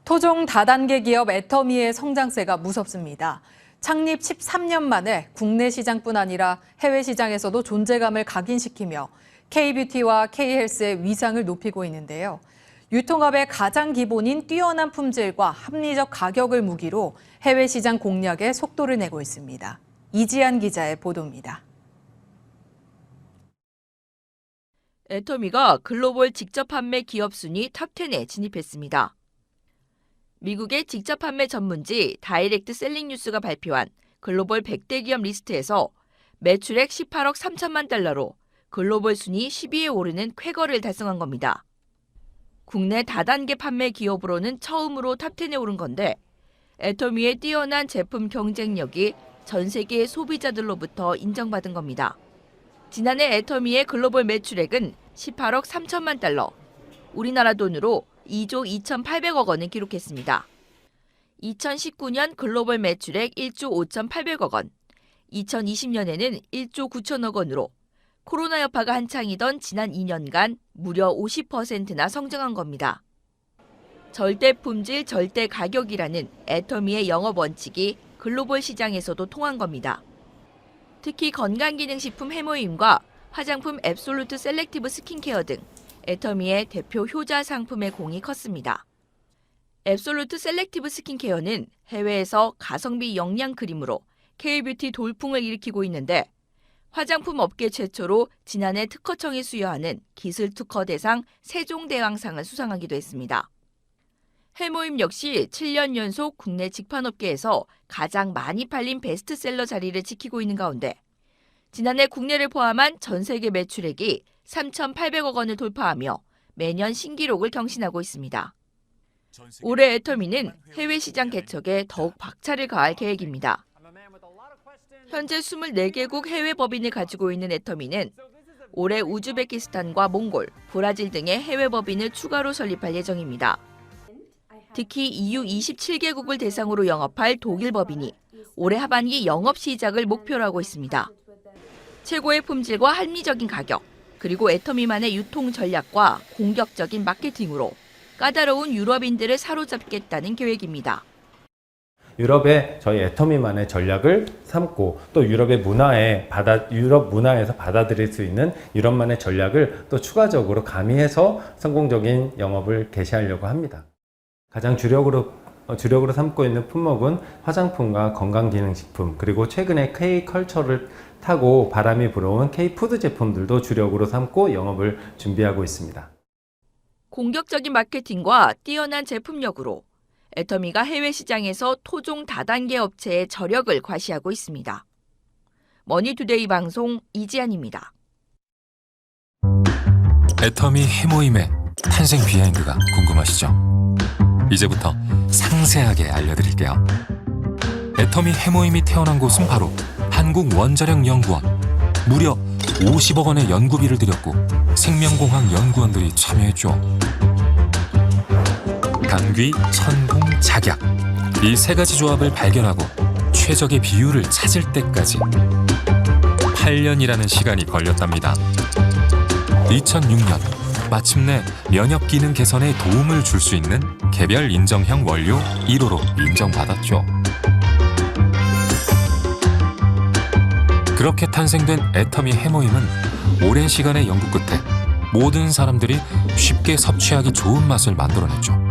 토종 다단계 기업 애터미의 성장세가 무섭습니다. 창립 13년 만에 국내 시장뿐 아니라 해외 시장에서도 존재감을 각인시키며 K-뷰티와 K-헬스의 위상을 높이고 있는데요. 유통업의 가장 기본인 뛰어난 품질과 합리적 가격을 무기로 해외 시장 공략에 속도를 내고 있습니다. 이지한 기자의 보도입니다. 애터미가 글로벌 직접 판매 기업 순위 탑10에 진입했습니다. 미국의 직접 판매 전문지 다이렉트 셀링 뉴스가 발표한 글로벌 100대 기업 리스트에서 매출액 18억 3천만 달러로 글로벌 순위 10위에 오르는 쾌거를 달성한 겁니다. 국내 다단계 판매 기업으로는 처음으로 탑10에 오른 건데 애터미의 뛰어난 제품 경쟁력이 전 세계 소비자들로부터 인정받은 겁니다. 지난해 애터미의 글로벌 매출액은 18억 3천만 달러, 우리나라 돈으로 2조 2,800억 원을 기록했습니다. 2019년 글로벌 매출액 1조 5,800억 원, 2020년에는 1조 9천억 원으로 코로나 여파가 한창이던 지난 2년간 무려 50%나 성장한 겁니다. 절대 품질, 절대 가격이라는 애터미의 영업 원칙이 글로벌 시장에서도 통한 겁니다. 특히 건강기능식품 해모임과 화장품 앱솔루트 셀렉티브 스킨케어 등 애터미의 대표 효자 상품의 공이 컸습니다. 앱솔루트 셀렉티브 스킨케어는 해외에서 가성비 영양 크림으로 K-뷰티 돌풍을 일으키고 있는데 화장품 업계 최초로 지난해 특허청이 수여하는 기술 특허 대상 세종대왕상을 수상하기도 했습니다. 해모임 역시 7년 연속 국내 직판업계에서 가장 많이 팔린 베스트셀러 자리를 지키고 있는 가운데 지난해 국내를 포함한 전 세계 매출액이 3,800억 원을 돌파하며 매년 신기록을 경신하고 있습니다. 올해 애터미는 해외 시장 개척에 더욱 박차를 가할 계획입니다. 현재 24개국 해외 법인을 가지고 있는 애터미는 올해 우즈베키스탄과 몽골, 브라질 등의 해외 법인을 추가로 설립할 예정입니다. 특히 EU 27개국을 대상으로 영업할 독일 법인이 올해 하반기 영업 시작을 목표로 하고 있습니다. 최고의 품질과 합리적인 가격, 그리고 애터미만의 유통 전략과 공격적인 마케팅으로 까다로운 유럽인들을 사로잡겠다는 계획입니다. 유럽의 저희 애터미만의 전략을 삼고 또 유럽 문화에서 받아들일 수 있는 유럽만의 전략을 또 추가적으로 가미해서 성공적인 영업을 개시하려고 합니다. 가장 주력으로 삼고 있는 품목은 화장품과 건강기능식품, 그리고 최근에 K-컬처를 타고 바람이 불어온 K-푸드 제품들도 주력으로 삼고 영업을 준비하고 있습니다. 공격적인 마케팅과 뛰어난 제품력으로 애터미가 해외 시장에서 토종 다단계 업체의 저력을 과시하고 있습니다. 머니투데이 방송 이지안입니다. 애터미 해모임의 탄생 비하인드가 궁금하시죠? 이제부터 상세하게 알려드릴게요. 애터미 해모임이 태어난 곳은 바로 한국원자력연구원. 무려 50억 원의 연구비를 들였고 생명공학 연구원들이 참여했죠. 당귀, 천공, 작약. 이 세 가지 조합을 발견하고 최적의 비율을 찾을 때까지 8년이라는 시간이 걸렸답니다. 2006년 마침내 면역 기능 개선에 도움을 줄 수 있는 개별 인정형 원료 1호로 인정받았죠. 그렇게 탄생된 애터미 해모임은 오랜 시간의 연구 끝에 모든 사람들이 쉽게 섭취하기 좋은 맛을 만들어냈죠.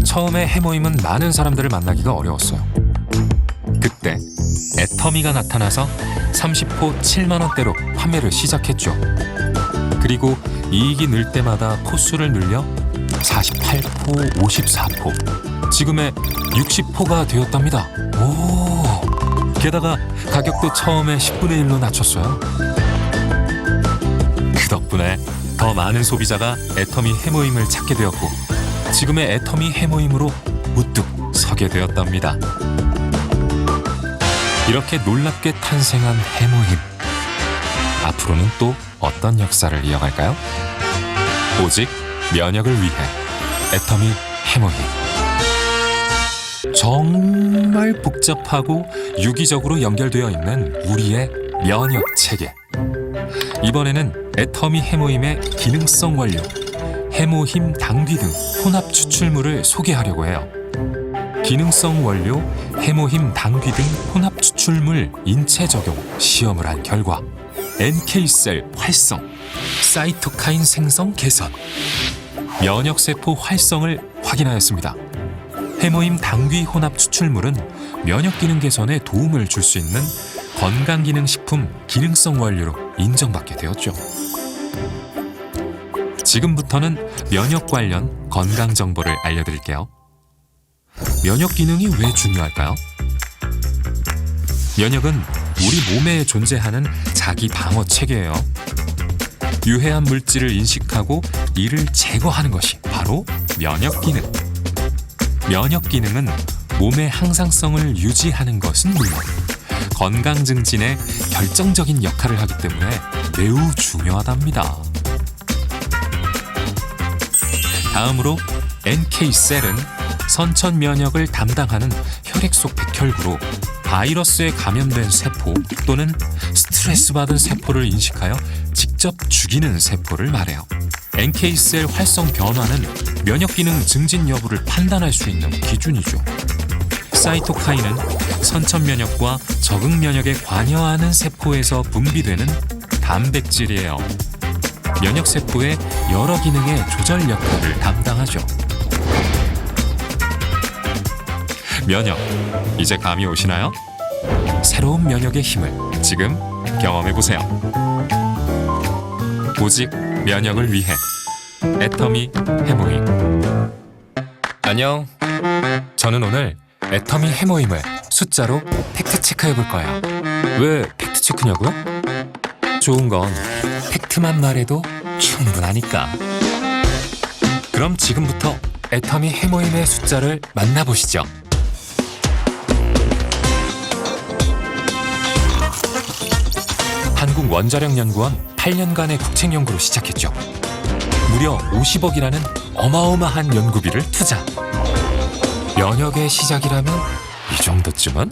처음에 해모임은 많은 사람들을 만나기가 어려웠어요. 그때 애터미가 나타나서 30포 7만 원대로 판매를 시작했죠. 그리고 이익이 늘 때마다 포수를 늘려 48포, 54포, 지금의 60포가 되었답니다. 오! 게다가 가격도 처음에 10분의 1로 낮췄어요. 그 덕분에 더 많은 소비자가 애터미 해모임을 찾게 되었고 지금의 애터미 해모임으로 우뚝 서게 되었답니다. 이렇게 놀랍게 탄생한 해모임. 앞으로는 또 어떤 역사를 이어갈까요? 오직 면역을 위해 애터미 해모임. 정말 복잡하고 유기적으로 연결되어 있는 우리의 면역 체계. 이번에는 애터미 해모임의 기능성 원료, 해모힘 당귀 등 혼합 추출물을 소개하려고 해요. 기능성 원료, 해모힘 당귀 등 혼합 추출물 인체 적용 시험을 한 결과 NK셀 활성, 사이토카인 생성 개선, 면역세포 활성을 확인하였습니다. 해모임 당귀 혼합 추출물은 면역기능 개선에 도움을 줄 수 있는 건강기능식품 기능성 원료로 인정받게 되었죠. 지금부터는 면역 관련 건강 정보를 알려드릴게요. 면역 기능이 왜 중요할까요? 면역은 우리 몸에 존재하는 자기 방어 체계예요. 유해한 물질을 인식하고 이를 제거하는 것이 바로 면역 기능. 면역 기능은 몸의 항상성을 유지하는 것은 물론 건강 증진에 결정적인 역할을 하기 때문에 매우 중요하답니다. 다음으로 NK셀은 선천 면역을 담당하는 혈액 속 백혈구로 바이러스에 감염된 세포 또는 스트레스 받은 세포를 인식하여 직접 죽이는 세포를 말해요. NK셀 활성 변화는 면역 기능 증진 여부를 판단할 수 있는 기준이죠. 사이토카인은 선천 면역과 적응 면역에 관여하는 세포에서 분비되는 단백질이에요. 면역 세포의 여러 기능의 조절 역할을 담당하죠. 면역, 이제 감이 오시나요? 새로운 면역의 힘을 지금 경험해보세요. 오직 면역을 위해 애터미 해모임. 안녕. 저는 오늘 애터미 해모임을 숫자로 팩트 체크해볼 거예요. 왜 팩트 체크냐고요? 좋은 건 팩트만 말해도 충분하니까. 그럼 지금부터 애터미 해모임의 숫자를 만나보시죠. 한국원자력연구원 8년간의 국책연구로 시작했죠. 무려 50억이라는 어마어마한 연구비를 투자. 면역의 시작이라면 이 정도쯤은?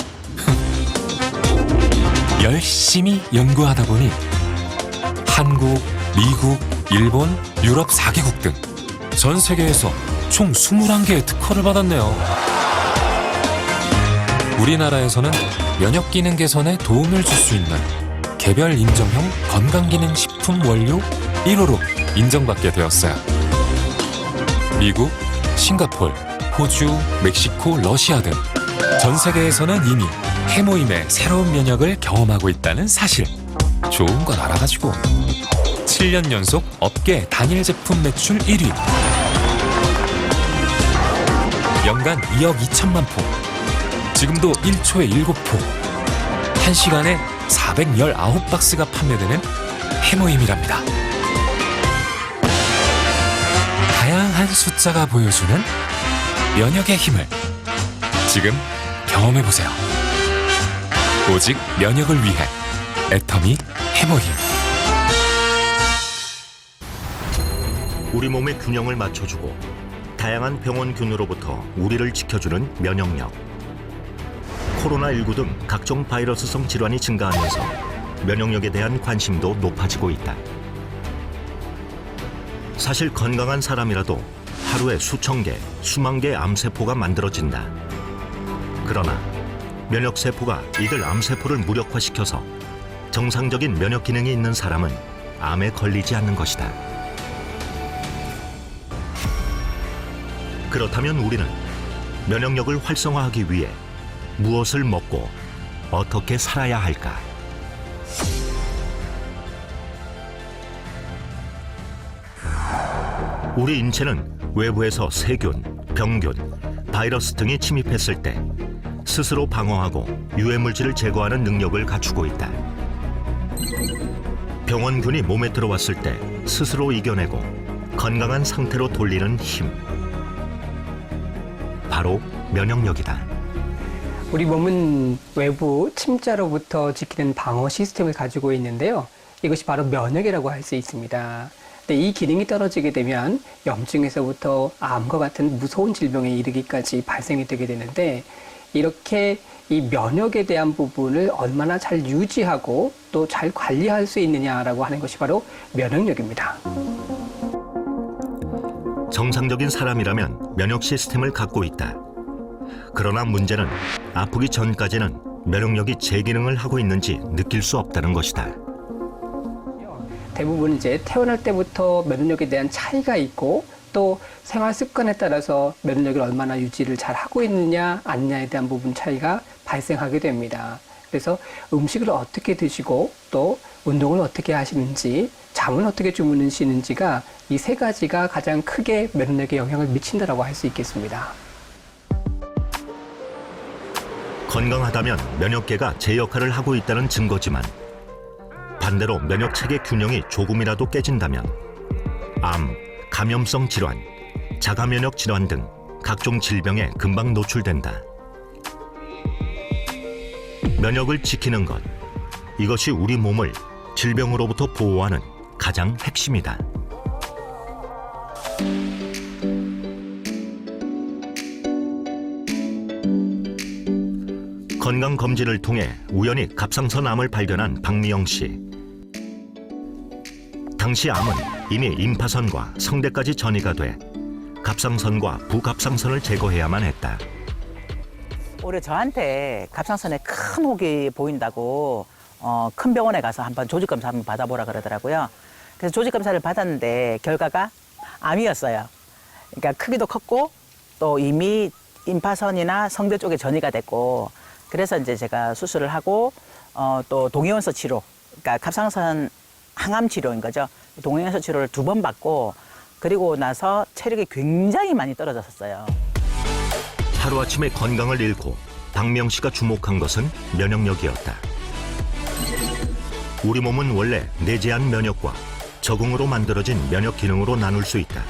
열심히 연구하다 보니 한국, 미국, 일본, 유럽 4개국 등 전 세계에서 총 21개의 특허를 받았네요. 우리나라에서는 면역 기능 개선에 도움을 줄 수 있는 개별 인정형 건강기능식품 원료 1호로 인정받게 되었어요. 미국, 싱가포르, 호주, 멕시코, 러시아 등 전 세계에서는 이미 해모임의 새로운 면역을 경험하고 있다는 사실. 좋은 건 알아가지고 7년 연속 업계 단일 제품 매출 1위, 연간 2억 2천만 포, 지금도 1초에 7포, 1시간에 419박스가 판매되는 해모임이랍니다. 다양한 숫자가 보여주는 면역의 힘을 지금 경험해보세요. 오직 면역을 위해 애터미 해모임. 우리 몸의 균형을 맞춰주고 다양한 병원균으로부터 우리를 지켜주는 면역력. 코로나19 등 각종 바이러스성 질환이 증가하면서 면역력에 대한 관심도 높아지고 있다. 사실 건강한 사람이라도 하루에 수천 개, 수만 개의 암세포가 만들어진다. 그러나 면역세포가 이들 암세포를 무력화시켜서 정상적인 면역 기능이 있는 사람은 암에 걸리지 않는 것이다. 그렇다면 우리는 면역력을 활성화하기 위해 무엇을 먹고 어떻게 살아야 할까? 우리 인체는 외부에서 세균, 병균, 바이러스 등이 침입했을 때 스스로 방어하고 유해물질을 제거하는 능력을 갖추고 있다. 병원균이 몸에 들어왔을 때 스스로 이겨내고 건강한 상태로 돌리는 힘. 바로 면역력이다. 우리 몸은 외부 침자로부터 지키는 방어 시스템을 가지고 있는데요. 이것이 바로 면역이라고 할 수 있습니다. 근데 이 기능이 떨어지게 되면 염증에서부터 암과 같은 무서운 질병에 이르기까지 발생이 되게 되는데, 이렇게 이 면역에 대한 부분을 얼마나 잘 유지하고 또 잘 관리할 수 있느냐라고 하는 것이 바로 면역력입니다. 정상적인 사람이라면 면역 시스템을 갖고 있다. 그러나 문제는 아프기 전까지는 면역력이 제 기능을 하고 있는지 느낄 수 없다는 것이다. 대부분 이제 태어날 때부터 면역력에 대한 차이가 있고 또 생활 습관에 따라서 면역력을 얼마나 유지를 잘 하고 있느냐 아니냐에 대한 부분 차이가 발생하게 됩니다. 그래서 음식을 어떻게 드시고 또 운동을 어떻게 하시는지 잠을 어떻게 주무시는지가 이 세 가지가 가장 크게 면역력에 영향을 미친다라고 할 수 있겠습니다. 건강하다면 면역계가 제 역할을 하고 있다는 증거지만 반대로 면역체계 균형이 조금이라도 깨진다면 암, 감염성 질환, 자가면역 질환 등 각종 질병에 금방 노출된다. 면역을 지키는 것, 이것이 우리 몸을 질병으로부터 보호하는 가장 핵심이다. 건강검진을 통해 우연히 갑상선암을 발견한 박미영 씨. 당시 암은 이미 임파선과 성대까지 전이가 돼 갑상선과 부갑상선을 제거해야만 했다. 올해 저한테 갑상선에 큰 혹이 보인다고 큰 병원에 가서 한번 조직검사 한번 받아보라 그러더라고요. 그래서 조직검사를 받았는데 결과가 암이었어요. 그러니까 크기도 컸고 또 이미 임파선이나 성대 쪽에 전이가 됐고 그래서 이제 제가 수술을 하고 또 동위원소 치료, 그러니까 갑상선 항암 치료인 거죠. 동위원소 치료를 2번 받고 그리고 나서 체력이 굉장히 많이 떨어졌었어요. 하루아침에 건강을 잃고 박명 씨가 주목한 것은 면역력이었다. 우리 몸은 원래 내재한 면역과 적응으로 만들어진 면역 기능으로 나눌 수 있다.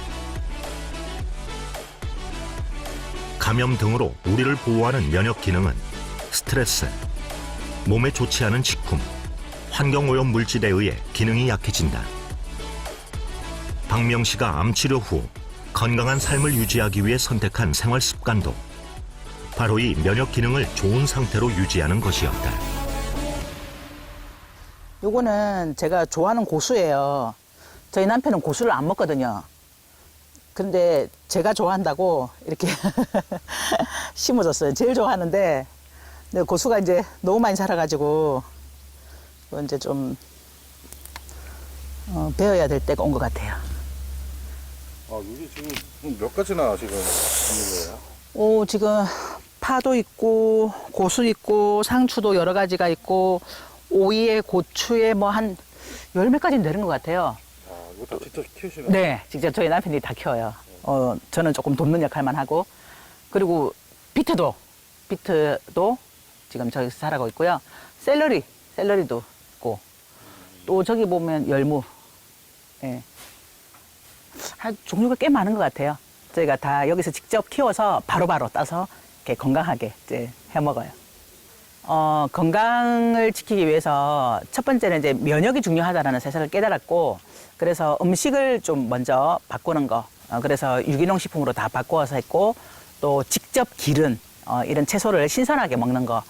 감염 등으로 우리를 보호하는 면역 기능은 스트레스, 몸에 좋지 않은 식품, 환경오염 물질에 의해 기능이 약해진다. 박명 씨가 암 치료 후 건강한 삶을 유지하기 위해 선택한 생활 습관도 바로 이 면역 기능을 좋은 상태로 유지하는 것이었다. 요거는 제가 좋아하는 고수예요. 저희 남편은 고수를 안 먹거든요. 근데 제가 좋아한다고 이렇게 심어줬어요. 제일 좋아하는데 근데 고수가 이제 너무 많이 자라가지고 이제 좀 배워야 될 때가 온 것 같아요. 요리 지금 몇 가지나 지금 있는 거예요? 지금 파도 있고 고수 있고 상추도 여러 가지가 있고 오이에 고추에 뭐 한 10몇 가지는 되는 것 같아요. 이거 다 직접 키우시는 네, 직접 저희 남편이 다 키워요. 저는 조금 돕는 역할만 하고 그리고 비트도 지금 저기서 자라고 있고요. 샐러리도 있고 또 저기 보면 열무, 예. 종류가 꽤 많은 것 같아요. 저희가 다 여기서 직접 키워서 바로바로 따서 이렇게 건강하게 이제 해 먹어요. 건강을 지키기 위해서 첫 번째는 이제 면역이 중요하다라는 사실을 깨달았고, 그래서 음식을 좀 먼저 바꾸는 거, 그래서 유기농 식품으로 다 바꾸어서 했고, 또 직접 기른 이런 채소를 신선하게 먹는 거,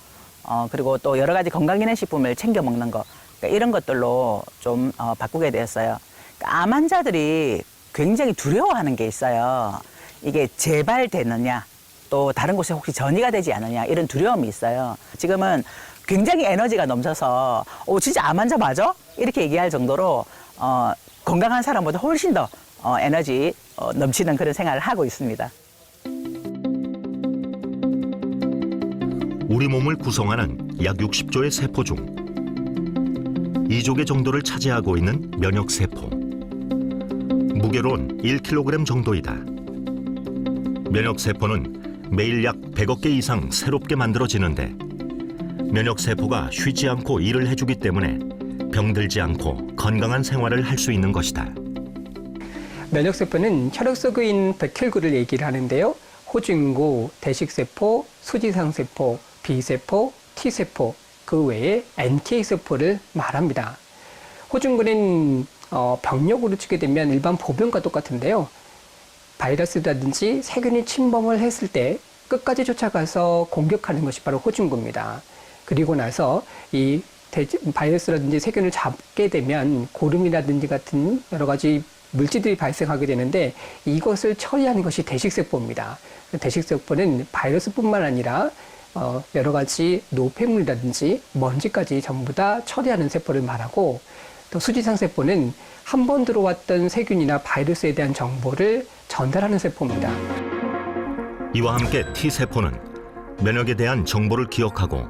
그리고 또 여러 가지 건강기능식품을 챙겨 먹는 거, 그러니까 이런 것들로 좀 바꾸게 되었어요. 그러니까 암 환자들이 굉장히 두려워하는 게 있어요. 이게 재발되느냐, 또 다른 곳에 혹시 전이가 되지 않느냐, 이런 두려움이 있어요. 지금은 굉장히 에너지가 넘쳐서 진짜 암 환자 맞아? 이렇게 얘기할 정도로 건강한 사람보다 훨씬 더 에너지 넘치는 그런 생활을 하고 있습니다. 우리 몸을 구성하는 약 60조의 세포 중 2조 개 정도를 차지하고 있는 면역세포. 무게로는 1kg 정도이다. 면역세포는 매일 약 100억 개 이상 새롭게 만들어지는데 면역세포가 쉬지 않고 일을 해주기 때문에 병들지 않고 건강한 생활을 할 수 있는 것이다. 면역세포는 혈액 속에 있는 백혈구를 얘기를 하는데요. 호중구, 대식세포, 수지상세포, B세포, T세포, 그 외에 NK세포를 말합니다. 호중구는 병력으로 치게 되면 일반 보병과 똑같은데요. 바이러스라든지 세균이 침범을 했을 때 끝까지 쫓아가서 공격하는 것이 바로 호중구입니다. 그리고 나서 이 바이러스라든지 세균을 잡게 되면 고름이라든지 같은 여러 가지 물질들이 발생하게 되는데 이것을 처리하는 것이 대식세포입니다. 대식세포는 바이러스뿐만 아니라 여러 가지 노폐물이라든지 먼지까지 전부 다 처리하는 세포를 말하고, 또 수지상세포는 한 번 들어왔던 세균이나 바이러스에 대한 정보를 전달하는 세포입니다. 이와 함께 T세포는 면역에 대한 정보를 기억하고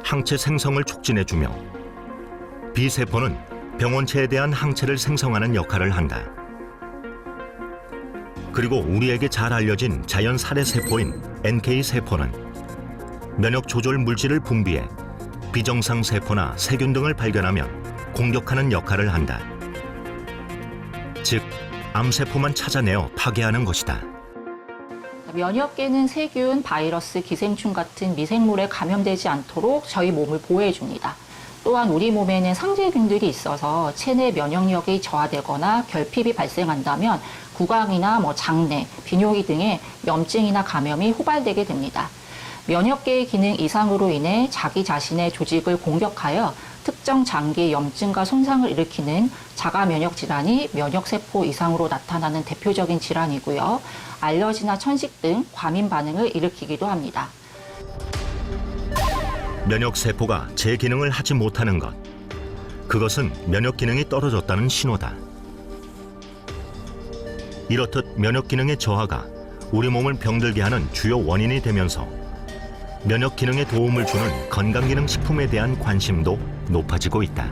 항체 생성을 촉진해주며, B세포는 병원체에 대한 항체를 생성하는 역할을 한다. 그리고 우리에게 잘 알려진 자연 살해세포인 NK세포는 면역 조절 물질을 분비해 비정상 세포나 세균 등을 발견하면 공격하는 역할을 한다. 즉, 암세포만 찾아내어 파괴하는 것이다. 면역계는 세균, 바이러스, 기생충 같은 미생물에 감염되지 않도록 저희 몸을 보호해줍니다. 또한 우리 몸에는 상세균들이 있어서 체내 면역력이 저하되거나 결핍이 발생한다면 구강이나 장내, 비뇨기 등의 염증이나 감염이 호발되게 됩니다. 면역계의 기능 이상으로 인해 자기 자신의 조직을 공격하여 특정 장기의 염증과 손상을 일으키는 자가 면역 질환이 면역세포 이상으로 나타나는 대표적인 질환이고요. 알러지나 천식 등 과민 반응을 일으키기도 합니다. 면역세포가 제 기능을 하지 못하는 것, 그것은 면역 기능이 떨어졌다는 신호다. 이렇듯 면역 기능의 저하가 우리 몸을 병들게 하는 주요 원인이 되면서 면역 기능에 도움을 주는 건강기능식품에 대한 관심도 높아지고 있다.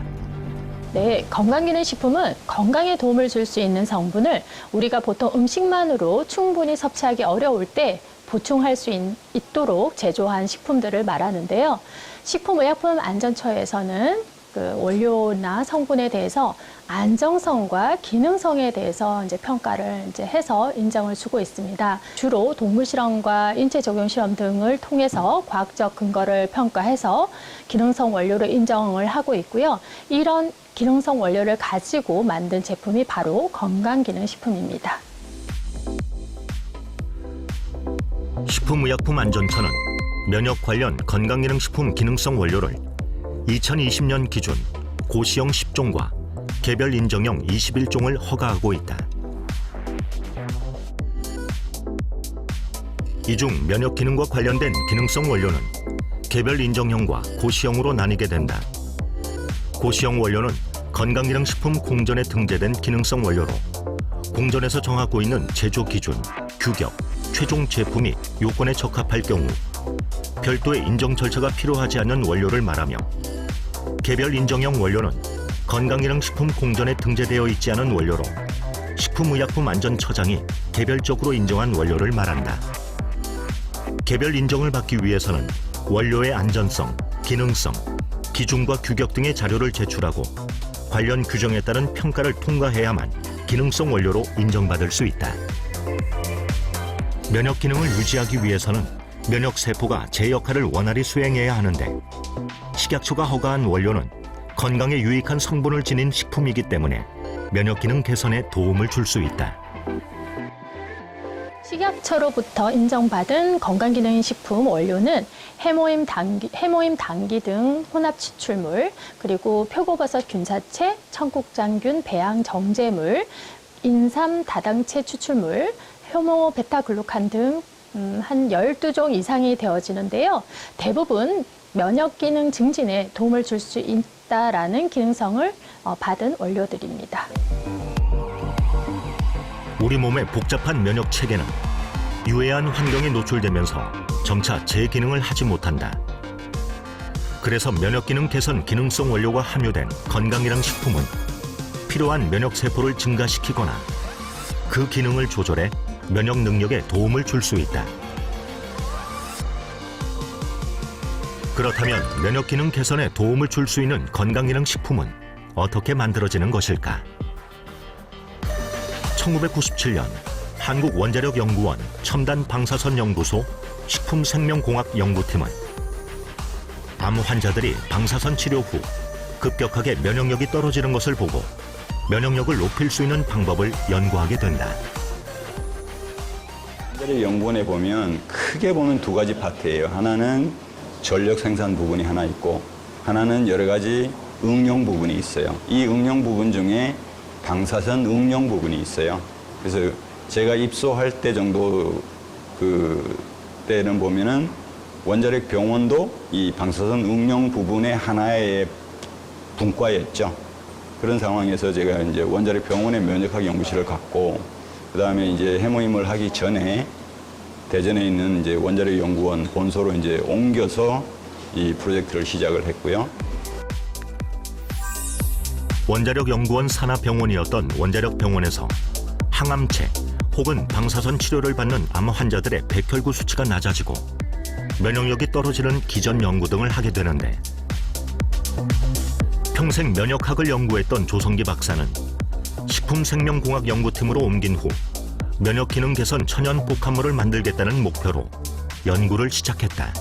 네, 건강기능식품은 건강에 도움을 줄 수 있는 성분을 우리가 보통 음식만으로 충분히 섭취하기 어려울 때 보충할 수 있도록 제조한 식품들을 말하는데요. 식품의약품안전처에서는 그 원료나 성분에 대해서 안정성과 기능성에 대해서 평가를 해서 인정을 주고 있습니다. 주로 동물 실험과 인체 적용 실험 등을 통해서 과학적 근거를 평가해서 기능성 원료로 인정을 하고 있고요. 이런 기능성 원료를 가지고 만든 제품이 바로 건강기능식품입니다. 식품의약품안전처는 면역 관련 건강기능식품 기능성 원료를 2020년 기준 고시형 10종과 개별 인정형 21종을 허가하고 있다. 이 중 면역 기능과 관련된 기능성 원료는 개별 인정형과 고시형으로 나뉘게 된다. 고시형 원료는 건강기능식품 공전에 등재된 기능성 원료로 공전에서 정하고 있는 제조 기준, 규격, 최종 제품이 요건에 적합할 경우 별도의 인정 절차가 필요하지 않는 원료를 말하며, 개별 인정형 원료는 건강기능식품 공전에 등재되어 있지 않은 원료로 식품의약품안전처장이 개별적으로 인정한 원료를 말한다. 개별 인정을 받기 위해서는 원료의 안전성, 기능성, 기준과 규격 등의 자료를 제출하고 관련 규정에 따른 평가를 통과해야만 기능성 원료로 인정받을 수 있다. 면역 기능을 유지하기 위해서는 면역세포가 제 역할을 원활히 수행해야 하는데, 식약처가 허가한 원료는 건강에 유익한 성분을 지닌 식품이기 때문에 면역 기능 개선에 도움을 줄 수 있다. 식약처로부터 인정받은 건강기능식품 원료는 해모임, 당귀 등 혼합 추출물, 그리고 표고버섯 균사체, 청국장균 배양 정제물, 인삼 다당체 추출물, 효모 베타글루칸 등 한 12종 이상이 되어지는데요. 대부분 면역 기능 증진에 도움을 줄 수 있다라는 기능성을 받은 원료들입니다. 우리 몸의 복잡한 면역 체계는 유해한 환경에 노출되면서 점차 제 기능을 하지 못한다. 그래서 면역 기능 개선 기능성 원료가 함유된 건강기능식품은 필요한 면역 세포를 증가시키거나 그 기능을 조절해 면역 능력에 도움을 줄 수 있다. 그렇다면 면역 기능 개선에 도움을 줄 수 있는 건강기능식품은 어떻게 만들어지는 것일까? 1997년 한국원자력연구원 첨단방사선연구소 식품생명공학연구팀은 암 환자들이 방사선 치료 후 급격하게 면역력이 떨어지는 것을 보고 면역력을 높일 수 있는 방법을 연구하게 된다. 원자력 연구원에 보면 크게 보면 두 가지 파트예요. 하나는 전력 생산 부분이 하나 있고 하나는 여러 가지 응용 부분이 있어요. 이 응용 부분 중에 방사선 응용 부분이 있어요. 그래서 제가 입소할 때 정도 때는 보면은 원자력 병원도 이 방사선 응용 부분의 하나의 분과였죠. 그런 상황에서 제가 이제 원자력 병원의 면역학 연구실을 갖고 그다음에 이제 해모임을 하기 전에 대전에 있는 이제 원자력 연구원 본소로 이제 옮겨서 이 프로젝트를 시작을 했고요. 원자력 연구원 산하병원이었던 원자력 병원에서 항암체 혹은 방사선 치료를 받는 암 환자들의 백혈구 수치가 낮아지고 면역력이 떨어지는 기전 연구 등을 하게 되는데 평생 면역학을 연구했던 조성기 박사는 식품생명공학 연구팀으로 옮긴 후 면역 기능 개선 천연 복합물을 만들겠다는 목표로 연구를 시작했다.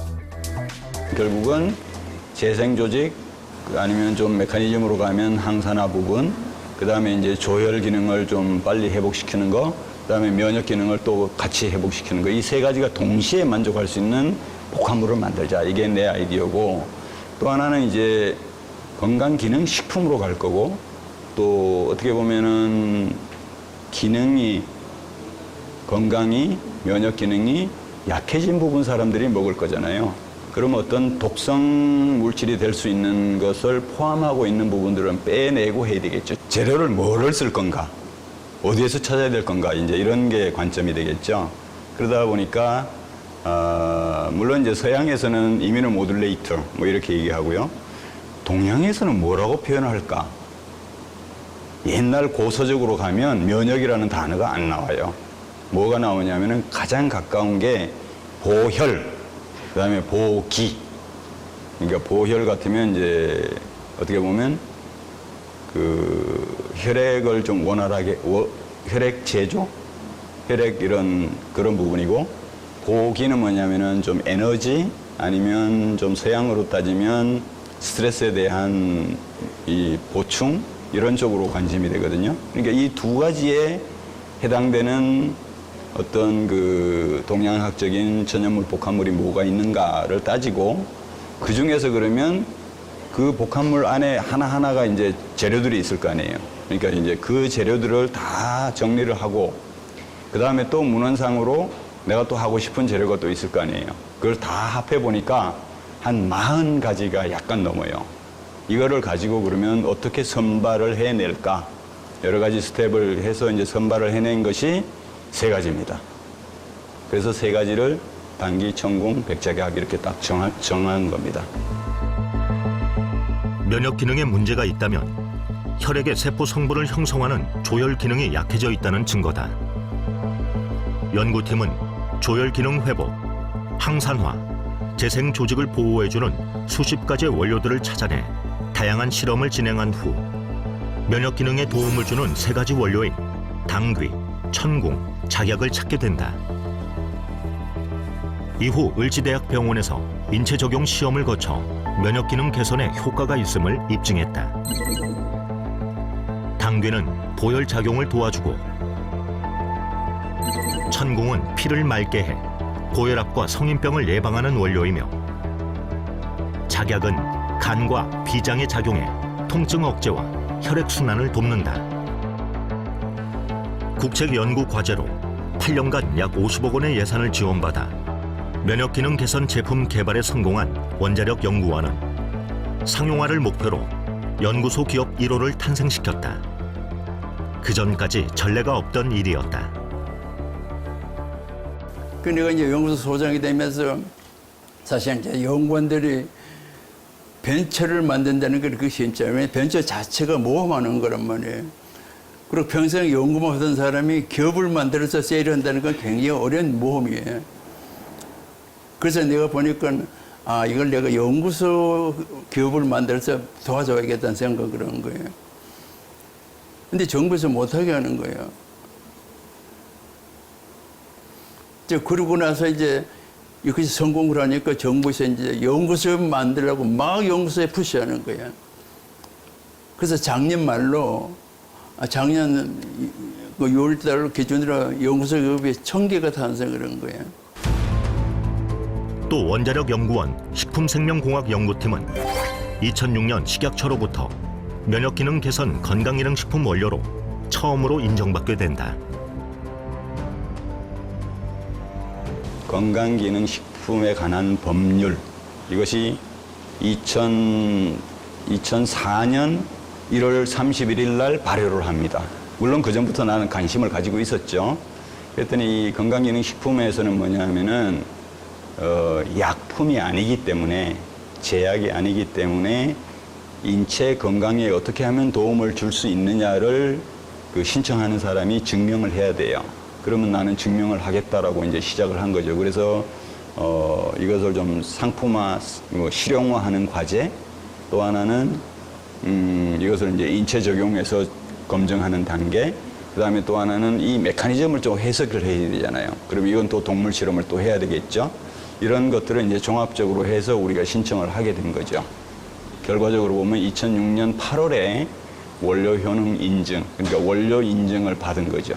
결국은 재생 조직 아니면 좀 메커니즘으로 가면 항산화 부분, 그다음에 이제 조혈 기능을 좀 빨리 회복시키는 거, 그다음에 면역 기능을 또 같이 회복시키는 거, 이 세 가지가 동시에 만족할 수 있는 복합물을 만들자. 이게 내 아이디어고, 또 하나는 이제 건강 기능 식품으로 갈 거고, 또 어떻게 보면은 기능이 건강이 면역 기능이 약해진 부분 사람들이 먹을 거잖아요. 그럼 어떤 독성 물질이 될 수 있는 것을 포함하고 있는 부분들은 빼내고 해야 되겠죠. 재료를 뭐를 쓸 건가? 어디에서 찾아야 될 건가? 이제 이런 게 관점이 되겠죠. 그러다 보니까 물론 이제 서양에서는 이뮤노 모듈레이터 뭐 이렇게 얘기하고요. 동양에서는 뭐라고 표현할까? 옛날 고서적으로 가면 면역이라는 단어가 안 나와요. 뭐가 나오냐면은 가장 가까운 게 보혈, 그다음에 보기. 그러니까 보혈 같으면 이제 어떻게 보면 그 혈액을 좀 원활하게 혈액 제조, 혈액 이런 그런 부분이고, 보기는 뭐냐면은 좀 에너지 아니면 좀 서양으로 따지면 스트레스에 대한 이 보충 이런 쪽으로 관심이 되거든요. 그러니까 이 두 가지에 해당되는 어떤 그 동양학적인 전염물 복합물이 뭐가 있는가를 따지고, 그 중에서 그러면 그 복합물 안에 하나하나가 이제 재료들이 있을 거 아니에요. 그러니까 이제 그 재료들을 다 정리를 하고, 그 다음에 또 문헌상으로 내가 또 하고 싶은 재료가 또 있을 거 아니에요. 그걸 다 합해 보니까 한 40가지가 약간 넘어요. 이거를 가지고 그러면 어떻게 선발을 해낼까? 여러 가지 스텝을 해서 이제 선발을 해낸 것이 3가지입니다. 그래서 3가지를 단기, 천궁, 백자각 이렇게 딱 정한 겁니다. 면역 기능에 문제가 있다면 혈액의 세포 성분을 형성하는 조혈 기능이 약해져 있다는 증거다. 연구팀은 조혈 기능 회복, 항산화, 재생 조직을 보호해주는 수십 가지의 원료들을 찾아내 다양한 실험을 진행한 후 면역 기능에 도움을 주는 3가지 원료인 당귀, 천궁, 작약을 찾게 된다. 이후 을지대학병원에서 인체 적용 시험을 거쳐 면역 기능 개선에 효과가 있음을 입증했다. 당귀는 보혈 작용을 도와주고, 천궁은 피를 맑게 해 고혈압과 성인병을 예방하는 원료이며, 작약은 간과 비장에 작용해 통증 억제와 혈액 순환을 돕는다. 국책 연구 과제로 8년간 약 50억 원의 예산을 지원받아 면역 기능 개선 제품 개발에 성공한 원자력 연구원은 상용화를 목표로 연구소 기업 1호를 탄생시켰다. 그 전까지 전례가 없던 일이었다. 그 내가 이제 연구소 소장이 되면서 사실 이제 연구원들이 벤처를 만든다는 게 그렇게 쉽지 않아요. 벤처 자체가 모험하는 거란 말이에요. 그리고 평생 연구만 하던 사람이 기업을 만들어서 세일한다는 건 굉장히 어려운 모험이에요. 그래서 내가 보니까 이걸 내가 연구소 기업을 만들어서 도와줘야겠다는 생각을 한 거예요. 근데 정부에서 못하게 하는 거예요. 그러고 나서 이제 이것이 성공을 하니까 정부에서 이제 연구소 만들려고 막 연구소에 푸시하는 거예요. 그래서 작년 말로 작년 그 6월달 기준으로 연구소 기업이 1000개가 탄생하는 거예요. 또 원자력연구원 식품생명공학연구팀은 2006년 식약처로부터 면역기능 개선 건강기능식품 원료로 처음으로 인정받게 된다. 건강기능식품에 관한 법률, 이것이 2004년 1월 31일 날 발효를 합니다. 물론 그전부터 나는 관심을 가지고 있었죠. 그랬더니 이 건강기능식품에서는 뭐냐면은 약품이 아니기 때문에, 제약이 아니기 때문에 인체 건강에 어떻게 하면 도움을 줄 수 있느냐를 그 신청하는 사람이 증명을 해야 돼요. 그러면 나는 증명을 하겠다라고 이제 시작을 한 거죠. 그래서 이것을 좀 상품화, 실용화하는 과제, 또 하나는 이것을 이제 인체 적용해서 검증하는 단계, 그다음에 또 하나는 이 메커니즘을 좀 해석을 해야 되잖아요. 그럼 이건 또 동물 실험을 또 해야 되겠죠. 이런 것들을 이제 종합적으로 해서 우리가 신청을 하게 된 거죠. 결과적으로 보면 2006년 8월에 원료 효능 인증, 그러니까 원료 인증을 받은 거죠.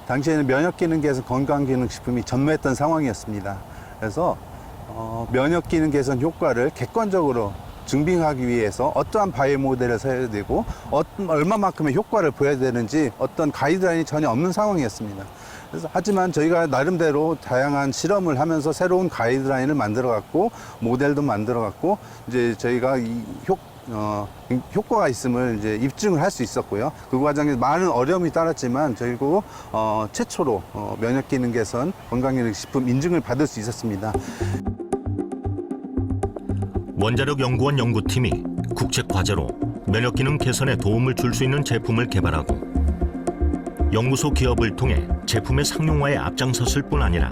당시에는 면역기능 개선 건강기능식품이 전무했던 상황이었습니다. 그래서 면역기능 개선 효과를 객관적으로 증빙하기 위해서 어떠한 바이오 모델을 써야 되고 얼마만큼의 효과를 보여야 되는지 어떤 가이드라인이 전혀 없는 상황이었습니다. 그래서 하지만 저희가 나름대로 다양한 실험을 하면서 새로운 가이드라인을 만들어갔고 모델도 만들어갔고 이제 저희가 이 효과가 있음을 이제 입증을 할 수 있었고요. 그 과정에 많은 어려움이 따랐지만 저희고 최초로 면역기능 개선 건강기능식품 인증을 받을 수 있었습니다. 원자력연구원 연구팀이 국책과제로 면역기능 개선에 도움을 줄 수 있는 제품을 개발하고 연구소 기업을 통해 제품의 상용화에 앞장섰을 뿐 아니라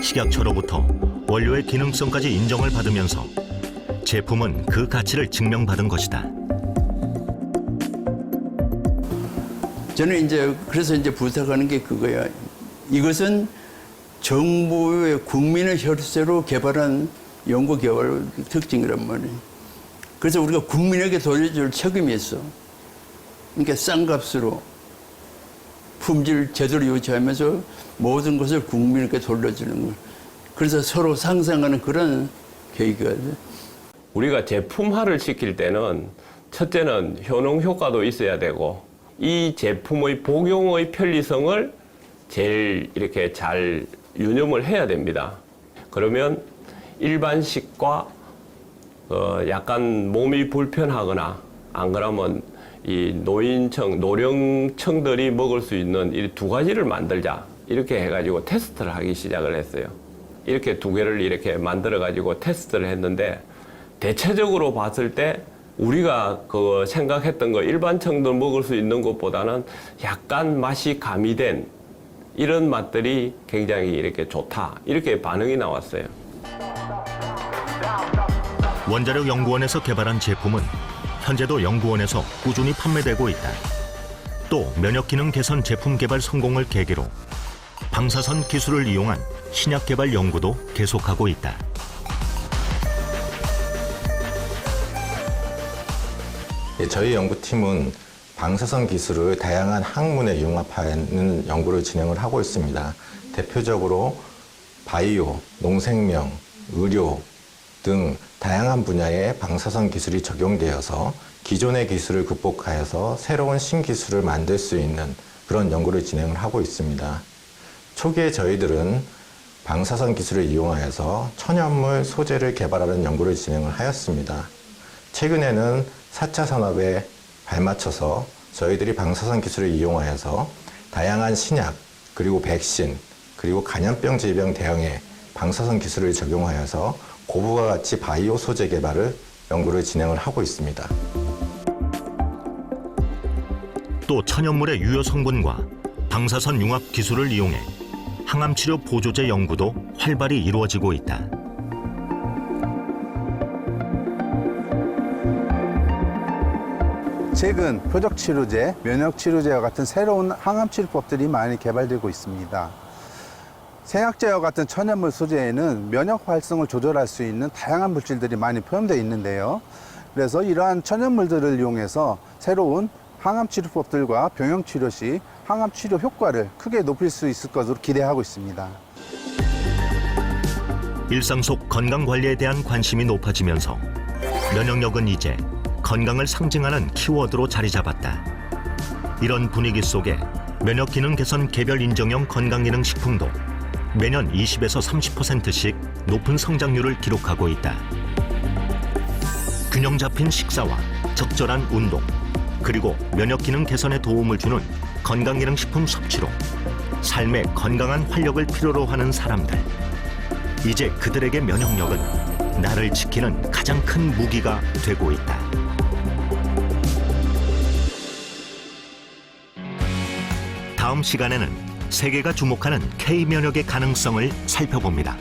식약처로부터 원료의 기능성까지 인정을 받으면서 제품은 그 가치를 증명받은 것이다. 저는 이제 그래서 이제 부탁하는 게 그거야. 이것은 정부의 국민의 혈세로 개발한 연구 개발 특징이란 말이에요. 그래서 우리가 국민에게 돌려줄 책임이 있어. 그러니까 싼 값으로 품질 제대로 유지하면서 모든 것을 국민에게 돌려주는 거. 그래서 서로 상생하는 그런 계기가 돼. 우리가 제품화를 시킬 때는 첫째는 효능 효과도 있어야 되고 이 제품의 복용의 편리성을 제일 이렇게 잘 유념을 해야 됩니다. 그러면 일반식과 약간 몸이 불편하거나 안 그러면 이 노령층들이 먹을 수 있는 이 두 가지를 만들자 이렇게 해가지고 테스트를 하기 시작을 했어요. 이렇게 두 개를 이렇게 만들어가지고 테스트를 했는데 대체적으로 봤을 때 우리가 그 생각했던 거 일반층들 먹을 수 있는 것보다는 약간 맛이 가미된 이런 맛들이 굉장히 이렇게 좋다 이렇게 반응이 나왔어요. 원자력연구원에서 개발한 제품은 현재도 연구원에서 꾸준히 판매되고 있다. 또 면역기능 개선 제품 개발 성공을 계기로 방사선 기술을 이용한 신약 개발 연구도 계속하고 있다. 저희 연구팀은 방사선 기술을 다양한 학문에 융합하는 연구를 진행을 하고 있습니다. 대표적으로 바이오, 농생명, 의료 등 다양한 분야의 방사선 기술이 적용되어서 기존의 기술을 극복하여서 새로운 신기술을 만들 수 있는 그런 연구를 진행을 하고 있습니다. 초기에 저희들은 방사선 기술을 이용하여서 천연물 소재를 개발하는 연구를 진행을 하였습니다. 최근에는 4차 산업에 발맞춰서 저희들이 방사선 기술을 이용하여서 다양한 신약, 그리고 백신, 그리고 간염병 질병 대응에 방사선 기술을 적용하여서 고부가 가치 바이오 소재 개발을 연구를 진행을 하고 있습니다. 또 천연물의 유효 성분과 방사선 융합 기술을 이용해 항암 치료 보조제 연구도 활발히 이루어지고 있다. 최근 표적치료제, 면역치료제와 같은 새로운 항암치료법들이 많이 개발되고 있습니다. 생약제와 같은 천연물 소재에는 면역 활성을 조절할 수 있는 다양한 물질들이 많이 포함되어 있는데요. 그래서 이러한 천연물들을 이용해서 새로운 항암치료법들과 병용치료 시 항암 치료 효과를 크게 높일 수 있을 것으로 기대하고 있습니다. 일상 속 건강 관리에 대한 관심이 높아지면서 면역력은 이제 건강을 상징하는 키워드로 자리 잡았다. 이런 분위기 속에 면역 기능 개선 개별 인정형 건강기능 식품도 매년 20에서 30%씩 높은 성장률을 기록하고 있다. 균형 잡힌 식사와 적절한 운동, 그리고 면역 기능 개선에 도움을 주는 건강기능 식품 섭취로 삶의 건강한 활력을 필요로 하는 사람들. 이제 그들에게 면역력은 나를 지키는 가장 큰 무기가 되고 있다. 다음 시간에는 세계가 주목하는 K-면역의 가능성을 살펴봅니다.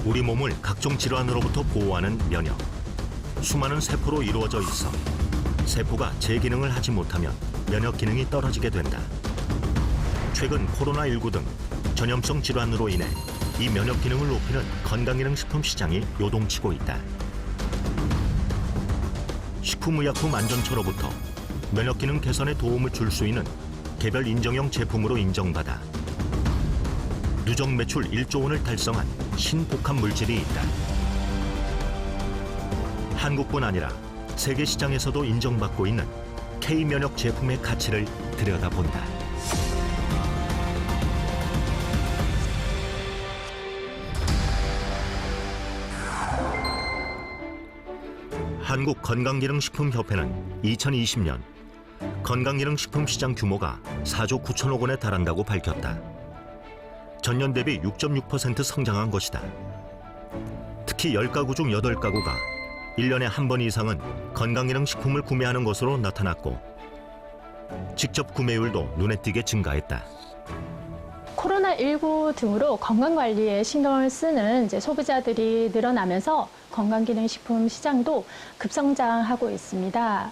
우리 몸을 각종 질환으로부터 보호하는 면역. 수많은 세포로 이루어져 있어 세포가 제 기능을 하지 못하면 면역 기능이 떨어지게 된다. 최근 코로나19 등 전염성 질환으로 인해 이 면역 기능을 높이는 건강기능식품 시장이 요동치고 있다. 식품의약품 안전처로부터 면역 기능 개선에 도움을 줄 수 있는 개별 인정형 제품으로 인정받아 누적 매출 1조 원을 달성한 신복합 물질이 있다. 한국뿐 아니라 세계 시장에서도 인정받고 있는 K-면역 제품의 가치를 들여다본다. 한국건강기능식품협회는 2020년 건강기능식품 시장 규모가 4조 9천억 원에 달한다고 밝혔다. 전년 대비 6.6% 성장한 것이다. 특히 10가구 중 8가구가 1년에 한 번 이상은 건강기능식품을 구매하는 것으로 나타났고 직접 구매율도 눈에 띄게 증가했다. 코로나19 등으로 건강관리에 신경을 쓰는 소비자들이 늘어나면서 건강기능식품 시장도 급성장하고 있습니다.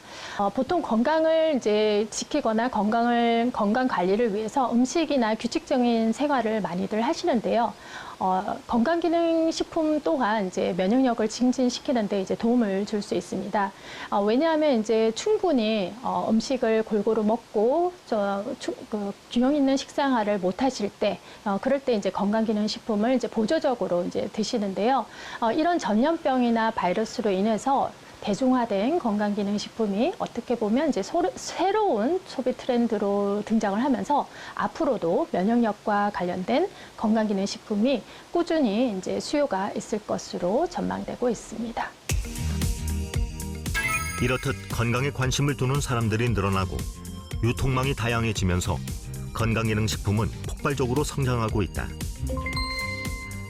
보통 건강을 지키거나 건강 관리를 위해서 음식이나 규칙적인 생활을 많이들 하시는데요. 건강기능식품 또한 면역력을 증진시키는 데 도움을 줄 수 있습니다. 왜냐하면 충분히 음식을 골고루 먹고 균형 있는 식생활을 못 하실 때, 그럴 때 건강기능식품을 보조적으로 드시는데요. 이런 전염병이나 바이러스로 인해서 대중화된 건강기능식품이 어떻게 보면 새로운 소비 트렌드로 등장을 하면서 앞으로도 면역력과 관련된 건강기능식품이 꾸준히 수요가 있을 것으로 전망되고 있습니다. 이렇듯 건강에 관심을 두는 사람들이 늘어나고 유통망이 다양해지면서 건강기능식품은 폭발적으로 성장하고 있다.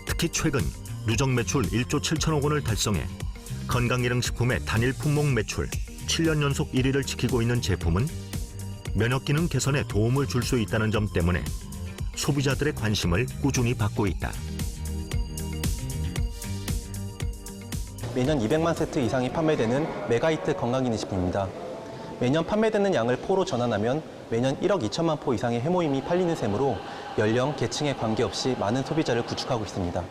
특히 최근 누적 매출 1조 7천억 원을 달성해 건강기능식품의 단일 품목 매출 7년 연속 1위를 지키고 있는 제품은 면역기능 개선에 도움을 줄 수 있다는 점 때문에 소비자들의 관심을 꾸준히 받고 있다. 매년 200만 세트 이상이 판매되는 메가히트 건강기능식품입니다. 매년 판매되는 양을 포로 전환하면 매년 1억 2천만 포 이상의 해모임이 팔리는 셈으로 연령, 계층에 관계없이 많은 소비자를 구축하고 있습니다.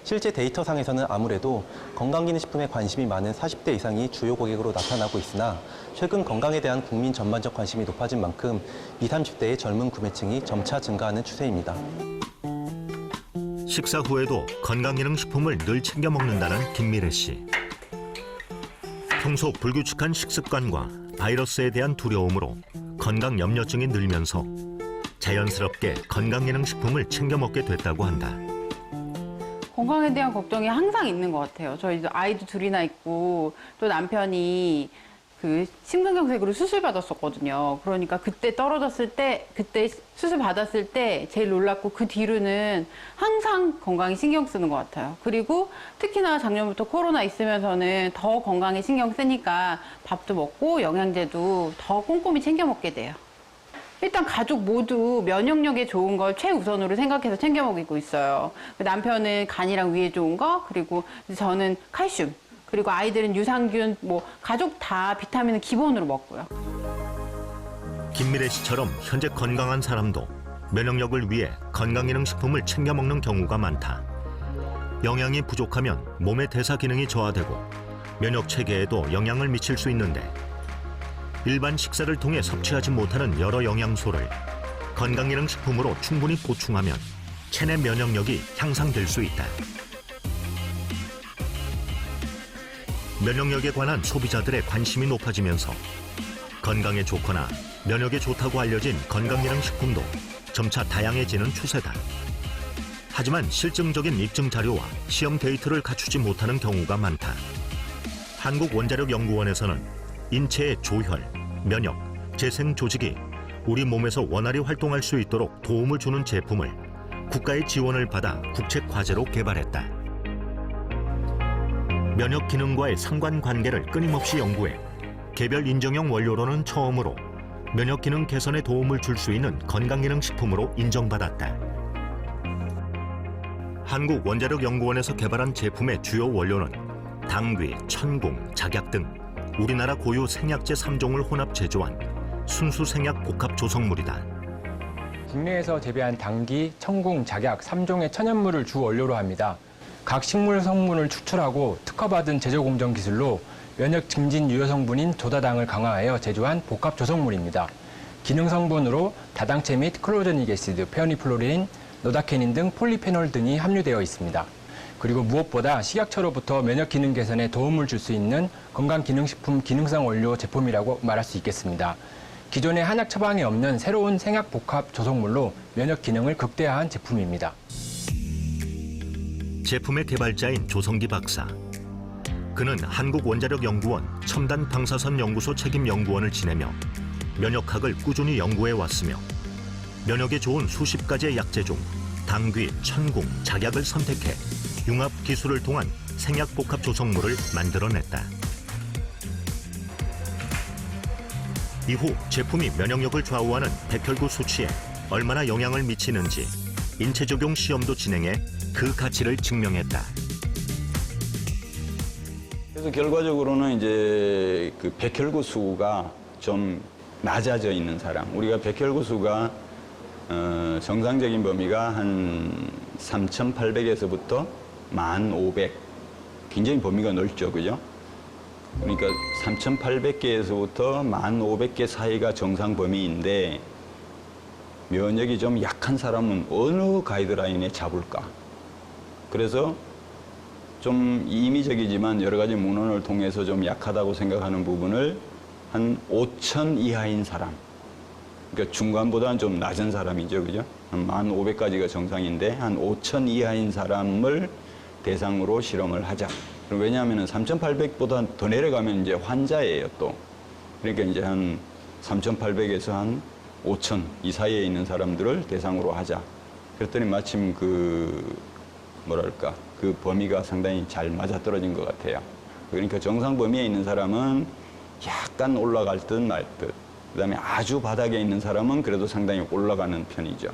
실제 데이터상에서는 아무래도 건강기능식품에 관심이 많은 40대 이상이 주요 고객으로 나타나고 있으나 최근 건강에 대한 국민 전반적 관심이 높아진 만큼 20, 30대의 젊은 구매층이 점차 증가하는 추세입니다. 식사 후에도 건강기능식품을 늘 챙겨 먹는다는 김미래 씨. 평소 불규칙한 식습관과 바이러스에 대한 두려움으로 건강 염려증이 늘면서 자연스럽게 건강기능식품을 챙겨 먹게 됐다고 한다. 건강에 대한 걱정이 항상 있는 것 같아요. 저희 아이도 둘이나 있고 또 남편이 심근경색으로 수술 받았었거든요. 그러니까 그때 그때 수술 받았을 때 제일 놀랐고 그 뒤로는 항상 건강에 신경 쓰는 것 같아요. 그리고 특히나 작년부터 코로나 있으면서는 더 건강에 신경 쓰니까 밥도 먹고 영양제도 더 꼼꼼히 챙겨 먹게 돼요. 일단 가족 모두 면역력에 좋은 걸 최우선으로 생각해서 챙겨 먹이고 있어요. 남편은 간이랑 위에 좋은 거, 그리고 저는 칼슘, 그리고 아이들은 유산균, 가족 다 비타민은 기본으로 먹고요. 김미래 씨처럼 현재 건강한 사람도 면역력을 위해 건강기능식품을 챙겨 먹는 경우가 많다. 영양이 부족하면 몸의 대사 기능이 저하되고 면역 체계에도 영향을 미칠 수 있는데 일반 식사를 통해 섭취하지 못하는 여러 영양소를 건강기능식품으로 충분히 보충하면 체내 면역력이 향상될 수 있다. 면역력에 관한 소비자들의 관심이 높아지면서 건강에 좋거나 면역에 좋다고 알려진 건강기능식품도 점차 다양해지는 추세다. 하지만 실증적인 입증 자료와 시험 데이터를 갖추지 못하는 경우가 많다. 한국원자력연구원에서는 인체의 조혈, 면역, 재생 조직이 우리 몸에서 원활히 활동할 수 있도록 도움을 주는 제품을 국가의 지원을 받아 국책 과제로 개발했다. 면역 기능과의 상관관계를 끊임없이 연구해 개별 인정형 원료로는 처음으로 면역 기능 개선에 도움을 줄 수 있는 건강기능식품으로 인정받았다. 한국원자력연구원에서 개발한 제품의 주요 원료는 당귀, 천궁, 작약 등 우리나라 고유 생약제 3종을 혼합 제조한 순수 생약 복합 조성물이다. 국내에서 재배한 당귀, 천궁, 작약 3종의 천연물을 주 원료로 합니다. 각 식물 성분을 추출하고 특허받은 제조 공정 기술로 면역 증진 유효 성분인 조다당을 강화하여 제조한 복합 조성물입니다. 기능 성분으로 다당체 및 클로제닉 애시드, 페어니플로린, 노다케닌 등 폴리페놀 등이 함유되어 있습니다. 그리고 무엇보다 식약처로부터 면역 기능 개선에 도움을 줄 수 있는 건강기능식품 기능성 원료 제품이라고 말할 수 있겠습니다. 기존의 한약 처방에 없는 새로운 생약 복합 조성물로 면역 기능을 극대화한 제품입니다. 제품의 개발자인 조성기 박사. 그는 한국원자력연구원 첨단 방사선 연구소 책임 연구원을 지내며 면역학을 꾸준히 연구해 왔으며 면역에 좋은 수십 가지의 약재 중 당귀, 천궁, 작약을 선택해 융합 기술을 통한 생약 복합 조성물을 만들어냈다. 이후 제품이 면역력을 좌우하는 백혈구 수치에 얼마나 영향을 미치는지 인체 적용 시험도 진행해 그 가치를 증명했다. 그래서 결과적으로는 이제 그 백혈구 수가 좀 낮아져 있는 사람. 우리가 백혈구 수가 정상적인 범위가 한 3,800에서부터 1,500. 굉장히 범위가 넓죠, 그죠? 그러니까 3,800개에서부터 1,500개 사이가 정상 범위인데 면역이 좀 약한 사람은 어느 가이드라인에 잡을까? 그래서 좀 임의적이지만 여러 가지 문헌을 통해서 좀 약하다고 생각하는 부분을 한 5,000 이하인 사람, 그러니까 중간보다는 좀 낮은 사람이죠, 그죠? 한 1,500까지가 정상인데 한 5,000 이하인 사람을 대상으로 실험을 하자. 왜냐하면 3,800보다 더 내려가면 이제 환자예요, 또. 그러니까 이제 한 3,800에서 한 5,000 이 사이에 있는 사람들을 대상으로 하자. 그랬더니 마침 그 범위가 상당히 잘 맞아떨어진 것 같아요. 그러니까 정상 범위에 있는 사람은 약간 올라갈 듯 말 듯. 그다음에 아주 바닥에 있는 사람은 그래도 상당히 올라가는 편이죠.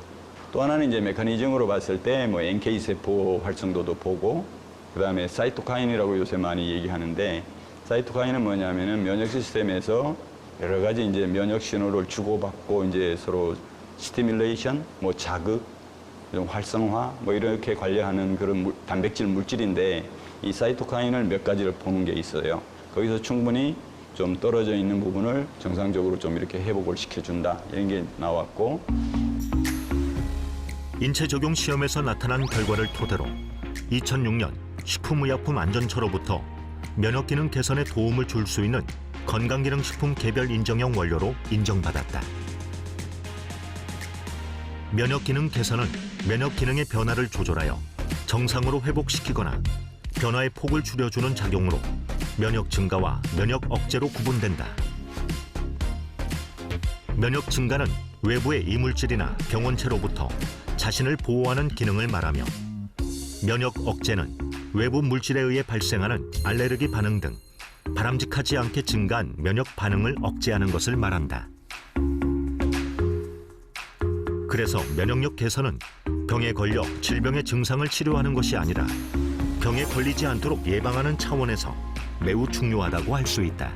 또 하나는 이제 메커니즘으로 봤을 때 뭐 NK 세포 활성도도 보고, 그다음에 사이토카인이라고 요새 많이 얘기하는데, 사이토카인은 뭐냐면은 면역 시스템에서 여러 가지 이제 면역 신호를 주고받고 이제 서로 스티뮬레이션, 뭐 자극, 좀 활성화, 뭐 이렇게 관리하는 그런 단백질 물질인데, 이 사이토카인을 몇 가지를 보는 게 있어요. 거기서 충분히 좀 떨어져 있는 부분을 정상적으로 좀 이렇게 회복을 시켜준다, 이런 게 나왔고. 인체 적용 시험에서 나타난 결과를 토대로 2006년 식품의약품안전처로부터 면역 기능 개선에 도움을 줄 수 있는 건강기능식품 개별 인정형 원료로 인정받았다. 면역 기능 개선은 면역 기능의 변화를 조절하여 정상으로 회복시키거나 변화의 폭을 줄여주는 작용으로 면역 증가와 면역 억제로 구분된다. 면역 증가는 외부의 이물질이나 병원체로부터 자신을 보호하는 기능을 말하며, 면역 억제는 외부 물질에 의해 발생하는 알레르기 반응 등 바람직하지 않게 증가한 면역 반응을 억제하는 것을 말한다. 그래서 면역력 개선은 병에 걸려 질병의 증상을 치료하는 것이 아니라 병에 걸리지 않도록 예방하는 차원에서 매우 중요하다고 할 수 있다.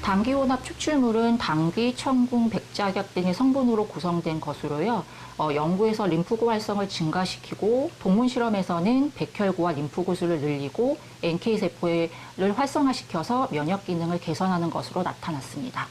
당귀 혼합 추출물은 당귀, 청궁, 백작약 등의 성분으로 구성된 것으로요. 연구에서 림프구 활성을 증가시키고 동물 실험에서는 백혈구와 림프구수를 늘리고 NK세포를 활성화시켜서 면역 기능을 개선하는 것으로 나타났습니다.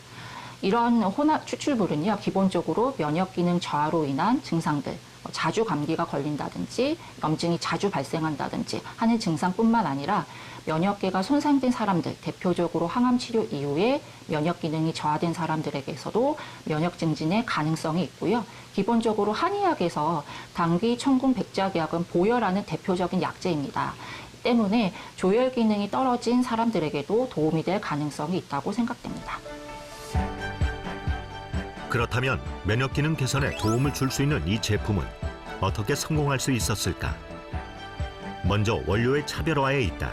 이런 혼합 추출물은요, 기본적으로 면역 기능 저하로 인한 증상들, 자주 감기가 걸린다든지 염증이 자주 발생한다든지 하는 증상뿐만 아니라 면역계가 손상된 사람들, 대표적으로 항암 치료 이후에 면역 기능이 저하된 사람들에게서도 면역 증진의 가능성이 있고요. 기본적으로 한의학에서 당귀, 청궁, 백작약은 보혈하는 대표적인 약재입니다. 때문에 조혈 기능이 떨어진 사람들에게도 도움이 될 가능성이 있다고 생각됩니다. 그렇다면 면역 기능 개선에 도움을 줄 수 있는 이 제품은 어떻게 성공할 수 있었을까? 먼저 원료의 차별화에 있다.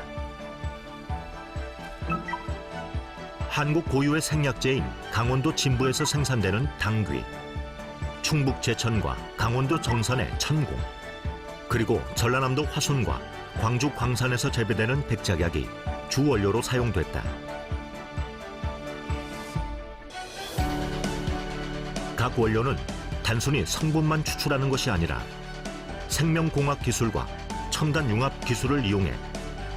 한국 고유의 생약제인 강원도 진부에서 생산되는 당귀, 충북 제천과 강원도 정선의 천공, 그리고 전라남도 화순과 광주 광산에서 재배되는 백작약이 주 원료로 사용됐다. 각 원료는 단순히 성분만 추출하는 것이 아니라 생명공학 기술과 첨단 융합 기술을 이용해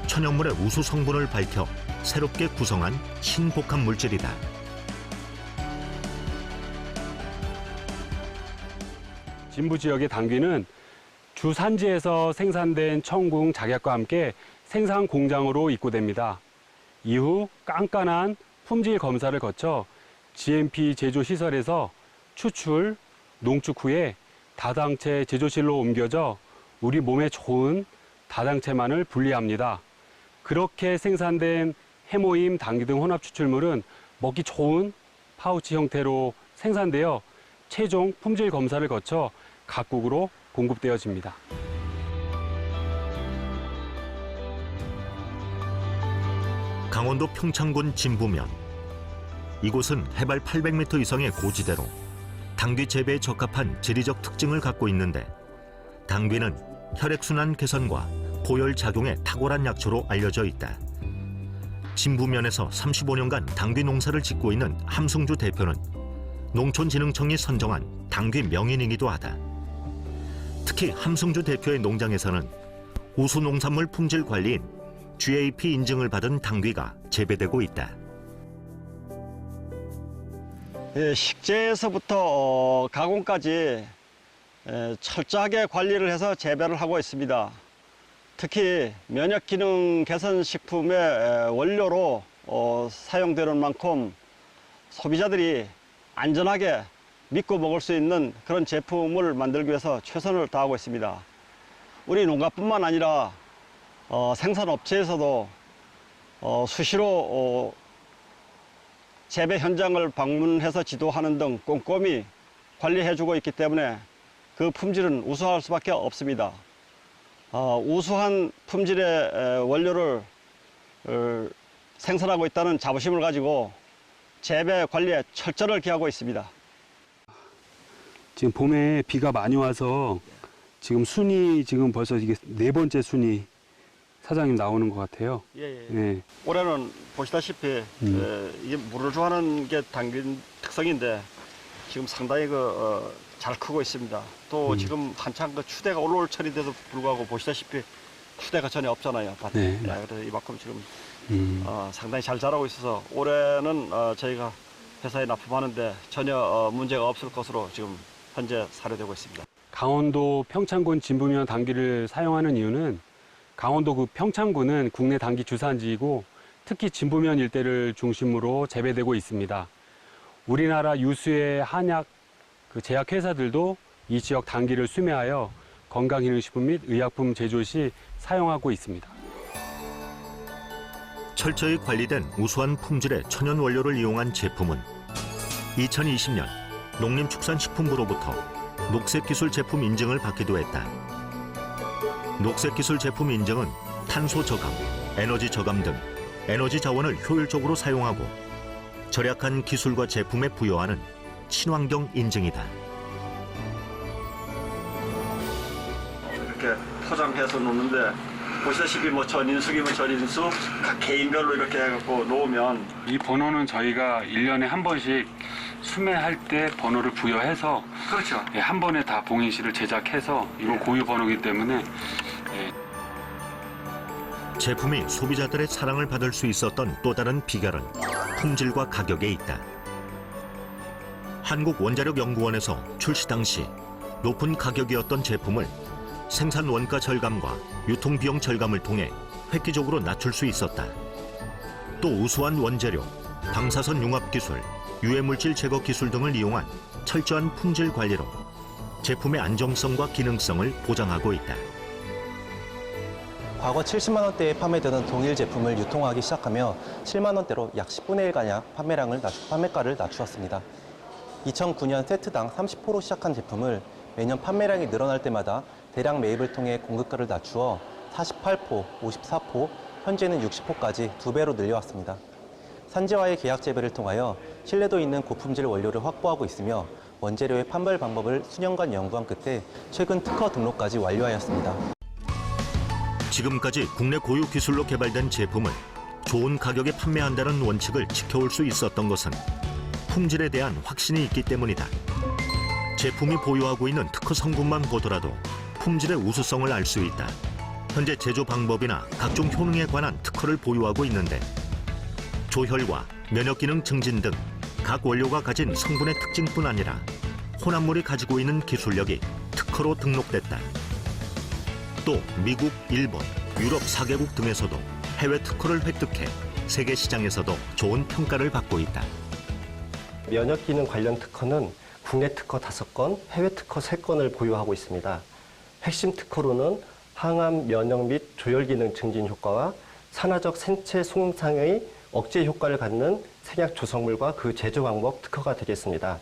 천연물의 우수 성분을 밝혀 새롭게 구성한 신복합 물질이다. 진부 지역의 당귀는 주 산지에서 생산된 청궁, 작약과 함께 생산 공장으로 입고됩니다. 이후 깐깐한 품질 검사를 거쳐 GMP 제조 시설에서 추출, 농축 후에 다당체 제조실로 옮겨져 우리 몸에 좋은 다당체만을 분리합니다. 그렇게 생산된 해모임, 당귀 등 혼합 추출물은 먹기 좋은 파우치 형태로 생산되어 최종 품질 검사를 거쳐 각국으로 공급되어집니다. 강원도 평창군 진부면. 이곳은 해발 800m 이상의 고지대로 당귀 재배에 적합한 지리적 특징을 갖고 있는데, 당귀는 혈액순환 개선과 보혈 작용에 탁월한 약초로 알려져 있다. 진부면에서 35년간 당귀 농사를 짓고 있는 함승주 대표는 농촌진흥청이 선정한 당귀 명인이기도 하다. 특히 함승주 대표의 농장에서는 우수 농산물 품질 관리인 GAP 인증을 받은 당귀가 재배되고 있다. 식재에서부터 가공까지 철저하게 관리를 해서 재배를 하고 있습니다. 특히 면역기능 개선 식품의 원료로 사용되는 만큼 소비자들이 안전하게 믿고 먹을 수 있는 그런 제품을 만들기 위해서 최선을 다하고 있습니다. 우리 농가뿐만 아니라 생산업체에서도 수시로 재배 현장을 방문해서 지도하는 등 꼼꼼히 관리해주고 있기 때문에 그 품질은 우수할 수밖에 없습니다. 우수한 품질의 원료를 생산하고 있다는 자부심을 가지고 재배 관리에 철저를 기하고 있습니다. 지금 봄에 비가 많이 와서 지금 순이 지금 벌써 이게 4번째 순이 사장님 나오는 것 같아요. 예. 올해는 보시다시피 이게 물을 좋아하는 게 당귀 특성인데 지금 상당히 잘 크고 있습니다. 또 지금 한창 추대가 올라올 철인데도 불구하고 보시다시피 추대가 전혀 없잖아요, 밭에. 그래서 이만큼 지금 상당히 잘 자라고 있어서 올해는 저희가 회사에 납품하는데 전혀 문제가 없을 것으로 지금 현재 사료되고 있습니다. 강원도 평창군 진부면 당귀를 사용하는 이유는 강원도 평창군은 국내 당귀 주산지이고 특히 진부면 일대를 중심으로 재배되고 있습니다. 우리나라 유수의 한약 제약회사들도 이 지역 당귀를 수매하여 건강기능식품 및 의약품 제조 시 사용하고 있습니다. 철저히 관리된 우수한 품질의 천연 원료를 이용한 제품은 2020년 농림축산식품부로부터 녹색기술 제품 인증을 받기도 했다. 녹색기술 제품 인증은 탄소 저감, 에너지 저감 등 에너지 자원을 효율적으로 사용하고 절약한 기술과 제품에 부여하는 친환경 인증이다. 이렇게 포장해서 놓는데 보시다시피 뭐 전인수기면 전인수 각 개인별로 이렇게 해갖고 놓으면 이 번호는 저희가 1년에 한 번씩 수매할 때 번호를 부여해서 그렇죠. 예, 한 번에 다 봉인실을 제작해서 이거 고유 번호이기 때문에 제품이 소비자들의 사랑을 받을 수 있었던 또 다른 비결은 품질과 가격에 있다. 한국원자력연구원에서 출시 당시 높은 가격이었던 제품을 생산 원가 절감과 유통비용 절감을 통해 획기적으로 낮출 수 있었다. 또 우수한 원재료, 방사선 융합 기술, 유해물질 제거 기술 등을 이용한 철저한 품질 관리로 제품의 안정성과 기능성을 보장하고 있다. 과거 70만 원대에 판매되던 동일 제품을 유통하기 시작하며 7만 원대로 약 10분의 1가량 판매가를 낮추었습니다. 2009년 세트당 30포로 시작한 제품을 매년 판매량이 늘어날 때마다 대량 매입을 통해 공급가를 낮추어 48포, 54포, 현재는 60포까지 2배로 늘려왔습니다. 산지와의 계약 재배를 통하여 신뢰도 있는 고품질 원료를 확보하고 있으며 원재료의 판별 방법을 수년간 연구한 끝에 최근 특허 등록까지 완료하였습니다. 지금까지 국내 고유 기술로 개발된 제품을 좋은 가격에 판매한다는 원칙을 지켜올 수 있었던 것은 품질에 대한 확신이 있기 때문이다. 제품이 보유하고 있는 특허 성분만 보더라도 품질의 우수성을 알 수 있다. 현재 제조 방법이나 각종 효능에 관한 특허를 보유하고 있는데 조혈과 면역기능 증진 등 각 원료가 가진 성분의 특징뿐 아니라 혼합물이 가지고 있는 기술력이 특허로 등록됐다. 또 미국, 일본, 유럽 4개국 등에서도 해외 특허를 획득해 세계 시장에서도 좋은 평가를 받고 있다. 면역기능 관련 특허는 국내 특허 5건, 해외 특허 3건을 보유하고 있습니다. 핵심 특허로는 항암, 면역 및 조혈기능 증진 효과와 산화적 생체 손상의 억제 효과를 갖는 생약 조성물과 그 제조 방법 특허가 되겠습니다.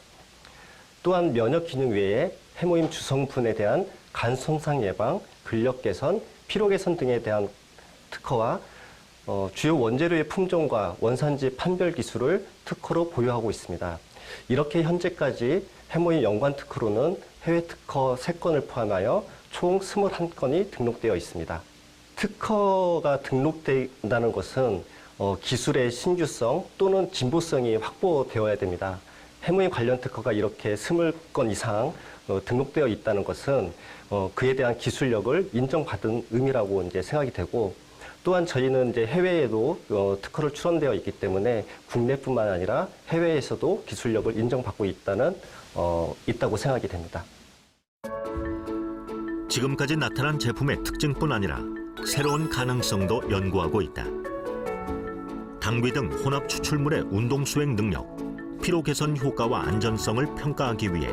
또한 면역 기능 외에 해모임 주성분에 대한 간 손상 예방, 근력 개선, 피로 개선 등에 대한 특허와 주요 원재료의 품종과 원산지 판별 기술을 특허로 보유하고 있습니다. 이렇게 현재까지 해모임 연관 특허로는 해외 특허 3건을 포함하여 총 21건이 등록되어 있습니다. 특허가 등록된다는 것은 기술의 신규성 또는 진보성이 확보되어야 됩니다. 해모임 관련 특허가 이렇게 20건 이상 등록되어 있다는 것은 그에 대한 기술력을 인정받은 의미라고 이제 생각이 되고, 또한 저희는 이제 해외에도 특허를 출원되어 있기 때문에 국내뿐만 아니라 해외에서도 기술력을 인정받고 있다고 생각이 됩니다. 지금까지 나타난 제품의 특징뿐 아니라 새로운 가능성도 연구하고 있다. 당귀 등 혼합 추출물의 운동 수행 능력, 피로 개선 효과와 안전성을 평가하기 위해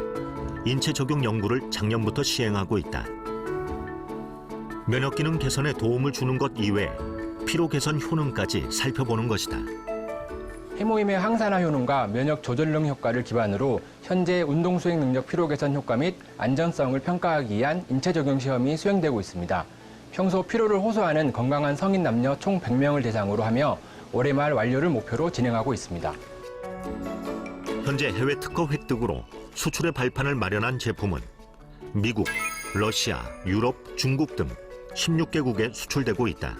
인체 적용 연구를 작년부터 시행하고 있다. 면역 기능 개선에 도움을 주는 것 이외에 피로 개선 효능까지 살펴보는 것이다. 해모임의 항산화 효능과 면역 조절능 효과를 기반으로 현재 운동 수행 능력 피로 개선 효과 및 안전성을 평가하기 위한 인체 적용 시험이 수행되고 있습니다. 평소 피로를 호소하는 건강한 성인 남녀 총 100명을 대상으로 하며 올해 말 완료를 목표로 진행하고 있습니다. 현재 해외 특허 획득으로 수출의 발판을 마련한 제품은 미국, 러시아, 유럽, 중국 등 16개국에 수출되고 있다.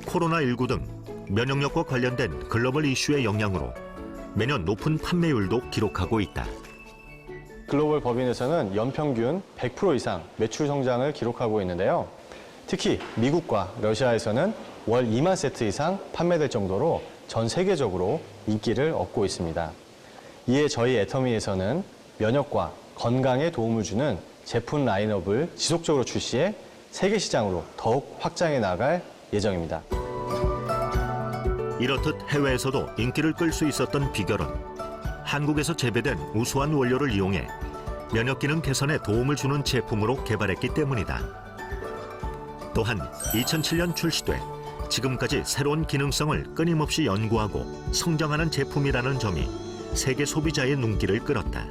코로나19 등 면역력과 관련된 글로벌 이슈의 영향으로 매년 높은 판매율도 기록하고 있다. 글로벌 법인에서는 연평균 100% 이상 매출 성장을 기록하고 있는데요. 특히 미국과 러시아에서는 월 2만 세트 이상 판매될 정도로 전 세계적으로 인기를 얻고 있습니다. 이에 저희 애터미에서는 면역과 건강에 도움을 주는 제품 라인업을 지속적으로 출시해 세계 시장으로 더욱 확장해 나갈 예정입니다. 이렇듯 해외에서도 인기를 끌 수 있었던 비결은 한국에서 재배된 우수한 원료를 이용해 면역 기능 개선에 도움을 주는 제품으로 개발했기 때문이다. 또한 2007년 출시돼 지금까지 새로운 기능성을 끊임없이 연구하고 성장하는 제품이라는 점이 세계 소비자의 눈길을 끌었다.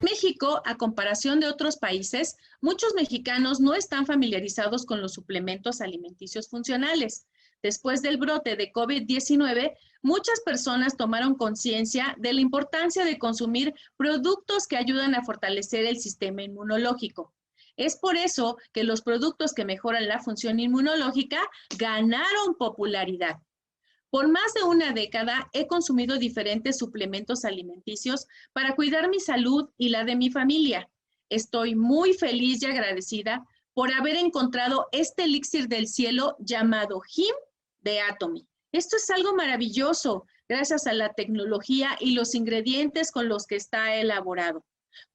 México, a comparación de otros países, muchos mexicanos no están familiarizados con los suplementos alimenticios funcionales. Después del brote de COVID-19, muchas personas tomaron conciencia de la importancia de consumir productos que ayudan a fortalecer el sistema inmunológico. Es por eso que los productos que mejoran la función inmunológica ganaron popularidad. Por más de una década he consumido diferentes suplementos alimenticios para cuidar mi salud y la de mi familia. Estoy muy feliz y agradecida por haber encontrado este elixir del cielo llamado Him de Atomy. Esto es algo maravilloso gracias a la tecnología y los ingredientes con los que está elaborado.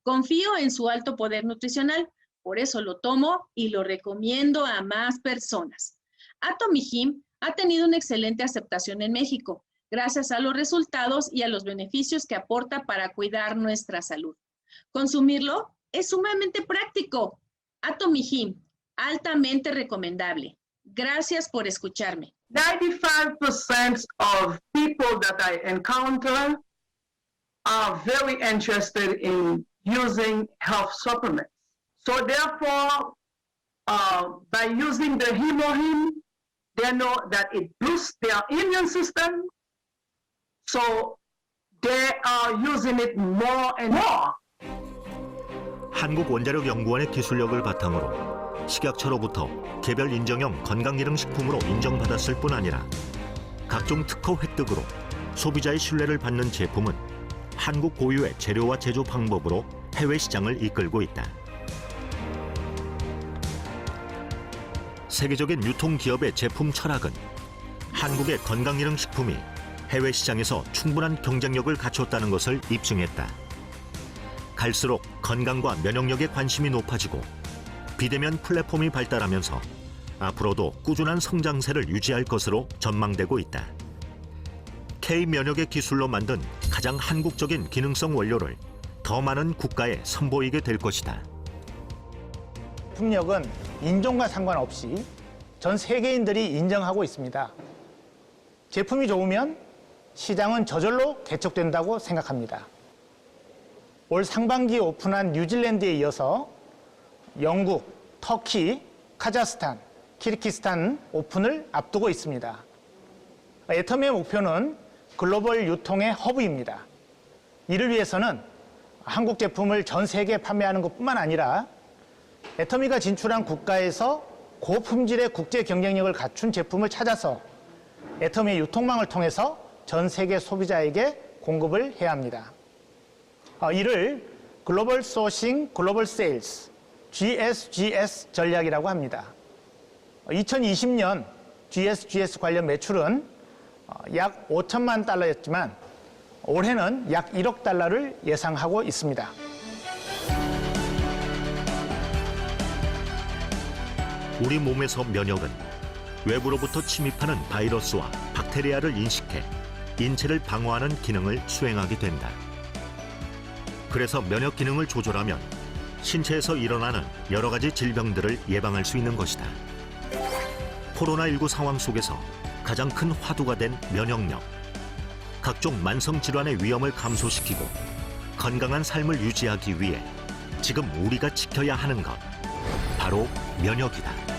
Confío en su alto poder nutricional, por eso lo tomo y lo recomiendo a más personas. Atomy Him ha tenido una excelente aceptación en México, gracias a los resultados y a los beneficios que aporta para cuidar nuestra salud. Consumirlo es sumamente práctico. Atomy Him, altamente recomendable. Gracias por escucharme. 95% of people that I encounter are very interested in using health supplements. So therefore, by using the HemoHim, they know that it boosts their immune system. So they are using it more and more. 한국원자력연구원의 기술력을 바탕으로 식약처로부터 개별 인정형 건강기능식품으로 인정받았을 뿐 아니라 각종 특허 획득으로 소비자의 신뢰를 받는 제품은 한국 고유의 재료와 제조 방법으로 해외 시장을 이끌고 있다. 세계적인 유통기업의 제품 철학은 한국의 건강기능식품이 해외 시장에서 충분한 경쟁력을 갖췄다는 것을 입증했다. 갈수록 건강과 면역력에 관심이 높아지고 비대면 플랫폼이 발달하면서 앞으로도 꾸준한 성장세를 유지할 것으로 전망되고 있다. K-면역의 기술로 만든 가장 한국적인 기능성 원료를 더 많은 국가에 선보이게 될 것이다. 품력은 인종과 상관없이 전 세계인들이 인정하고 있습니다. 제품이 좋으면 시장은 저절로 개척된다고 생각합니다. 올 상반기에 오픈한 뉴질랜드에 이어서 영국, 터키, 카자흐스탄, 키르기스탄 오픈을 앞두고 있습니다. 애터미의 목표는 글로벌 유통의 허브입니다. 이를 위해서는 한국 제품을 전 세계에 판매하는 것뿐만 아니라 애터미가 진출한 국가에서 고품질의 국제 경쟁력을 갖춘 제품을 찾아서 애터미의 유통망을 통해서 전 세계 소비자에게 공급을 해야 합니다. 이를 글로벌 소싱, 글로벌 세일즈, GSGS 전략이라고 합니다. 2020년 GSGS 관련 매출은 약 5천만 달러였지만 올해는 약 1억 달러를 예상하고 있습니다. 우리 몸에서 면역은 외부로부터 침입하는 바이러스와 박테리아를 인식해 인체를 방어하는 기능을 수행하게 된다. 그래서 면역 기능을 조절하면 신체에서 일어나는 여러 가지 질병들을 예방할 수 있는 것이다. 코로나19 상황 속에서 가장 큰 화두가 된 면역력. 각종 만성 질환의 위험을 감소시키고 건강한 삶을 유지하기 위해 지금 우리가 지켜야 하는 것, 바로 면역이다.